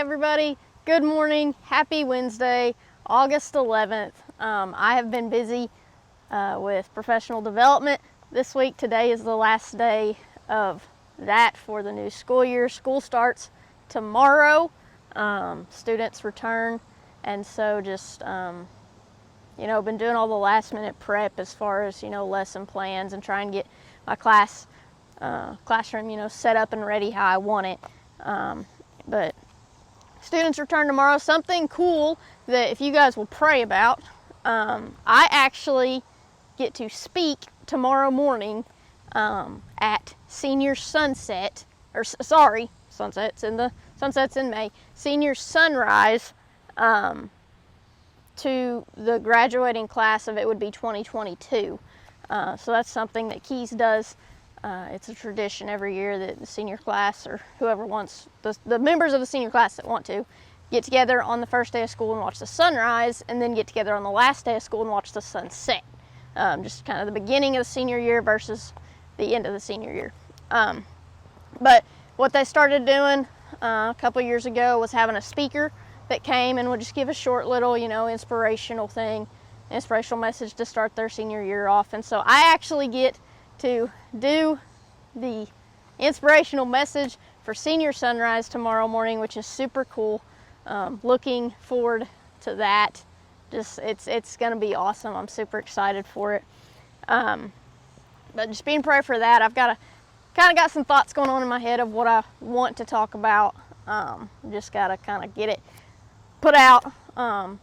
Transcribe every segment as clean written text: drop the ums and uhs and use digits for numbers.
everybody. Good morning. Happy Wednesday, August 11th. I have been busy with professional development this week. Today is the last day of that for the new school year. School starts tomorrow. Students return, and so just been doing all the last minute prep as far as lesson plans and trying to get my classroom set up and ready how I want it. But students return tomorrow. Something cool that if you guys will pray about, I actually get to speak tomorrow morning at Senior Sunset, Sunset's in May, Senior Sunrise, to the graduating class of, it would be 2022. So that's something that Keys does. It's a tradition every year that the senior class, or whoever wants, the members of the senior class that want to, get together on the first day of school and watch the sunrise, and then get together on the last day of school and watch the sunset. Just kind of the beginning of the senior year versus the end of the senior year. But what they started doing a couple years ago was having a speaker that came and would just give a short little, inspirational message to start their senior year off. And so I actually get to do the inspirational message for Senior Sunrise tomorrow morning, which is super cool. Looking forward to that. It's going to be awesome. I'm super excited for it. But just be in prayer for that. I've got some thoughts going on in my head of what I want to talk about. Just got to kind of get it put out, on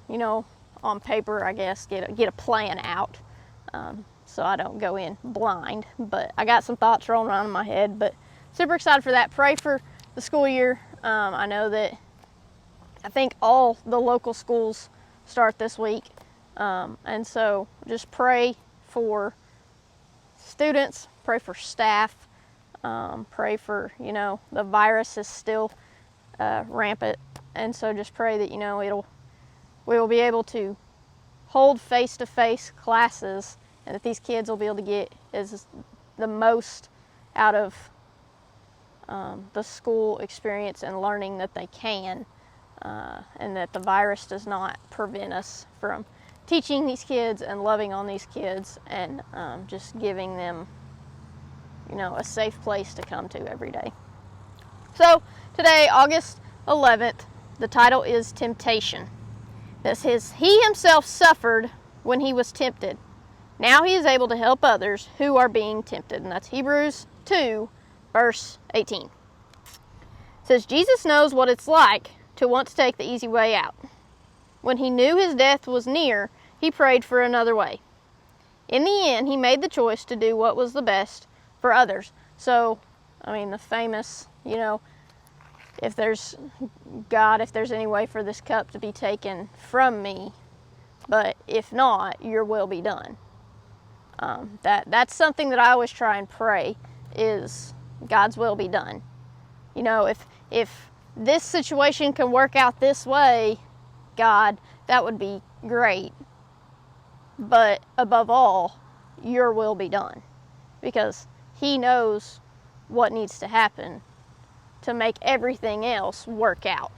paper, I guess, get a plan out. So I don't go in blind, but I got some thoughts rolling around in my head, but super excited for that. Pray for the school year. I know that I think all the local schools start this week, and so just pray for students, pray for staff, pray for, the virus is still rampant, and so just pray that, we will be able to hold face-to-face classes, and that these kids will be able to get the most out of the school experience and learning that they can, and that the virus does not prevent us from teaching these kids and loving on these kids, and just giving them, a safe place to come to every day. So today, August 11th, the title is Temptation. That says, He himself suffered when he was tempted. Now he is able to help others who are being tempted. And that's Hebrews 2, verse 18. It says, Jesus knows what it's like to want to take the easy way out. When he knew his death was near, he prayed for another way. In the end, he made the choice to do what was the best for others. So, the famous, if there's any way for this cup to be taken from me, but if not, your will be done. That's something that I always try and pray, is God's will be done. If this situation can work out this way, God, that would be great. But above all, your will be done. Because he knows what needs to happen to make everything else work out.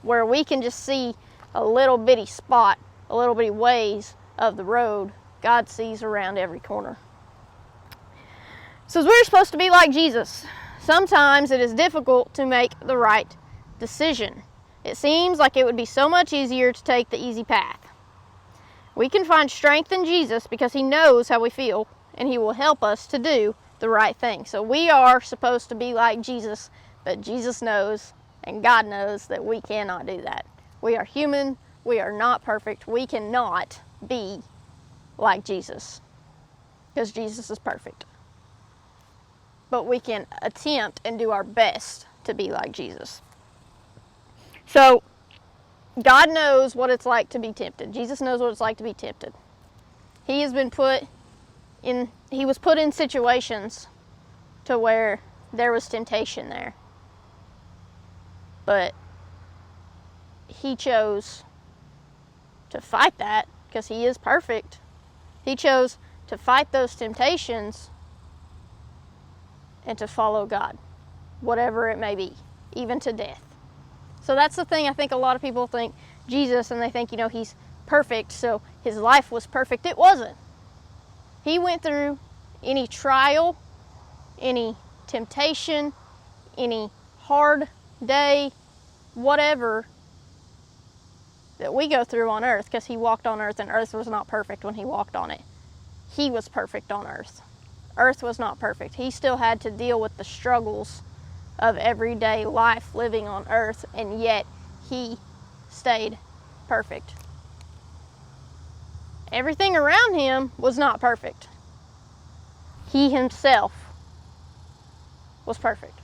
Where we can just see a little bitty spot, a little bitty ways of the road, God sees around every corner. So we're supposed to be like Jesus. Sometimes it is difficult to make the right decision. It seems like it would be so much easier to take the easy path. We can find strength in Jesus because he knows how we feel, and he will help us to do the right thing. So we are supposed to be like Jesus, but Jesus knows and God knows that we cannot do that. We are human. We are not perfect. We cannot be like Jesus because Jesus is perfect. But we can attempt and do our best to be like Jesus. So God knows what it's like to be tempted. Jesus knows what it's like to be tempted. He was put in situations to where there was temptation there. But he chose to fight that because he is perfect. He chose to fight those temptations and to follow God, whatever it may be, even to death. So that's the thing. I think a lot of people think Jesus and they think, he's perfect, so his life was perfect. It wasn't. He went through any trial, any temptation, any hard day, whatever that we go through on earth, because he walked on earth, and earth was not perfect when he walked on it. He was perfect on earth. Earth was not perfect. He still had to deal with the struggles of everyday life living on earth, and yet he stayed perfect. Everything around him was not perfect. He himself was perfect.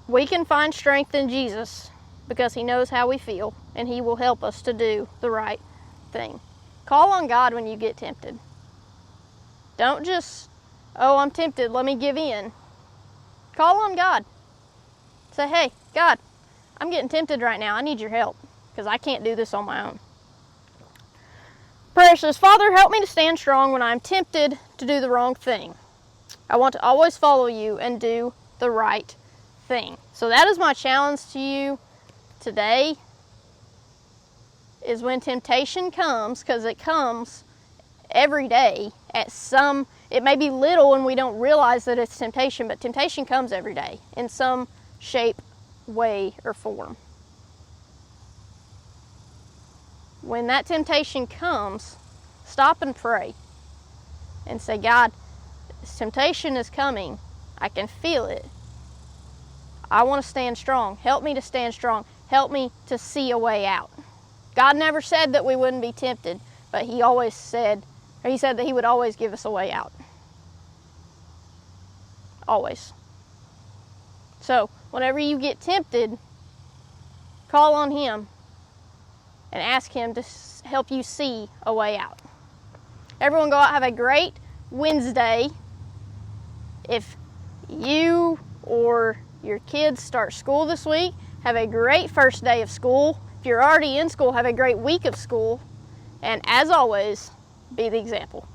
We can find strength in Jesus because he knows how we feel, and he will help us to do the right thing. Call on God when you get tempted. Don't just, I'm tempted, let me give in. Call on God. Say, hey, God, I'm getting tempted right now. I need your help because I can't do this on my own. Prayer says, Father, help me to stand strong when I'm tempted to do the wrong thing. I want to always follow you and do the right thing. So that is my challenge to you today, is when temptation comes, because it comes every day it may be little and we don't realize that it's temptation, but temptation comes every day in some shape, way, or form. When that temptation comes, stop and pray and say, God, this temptation is coming. I can feel it. I want to stand strong. Help me to stand strong. Help me to see a way out. God never said that we wouldn't be tempted, but he said that he would always give us a way out. Always. So, whenever you get tempted, call on him and ask him to help you see a way out. Everyone go out, have a great Wednesday. If you or your kids start school this week, have a great first day of school. If you're already in school, have a great week of school. And as always, be the example.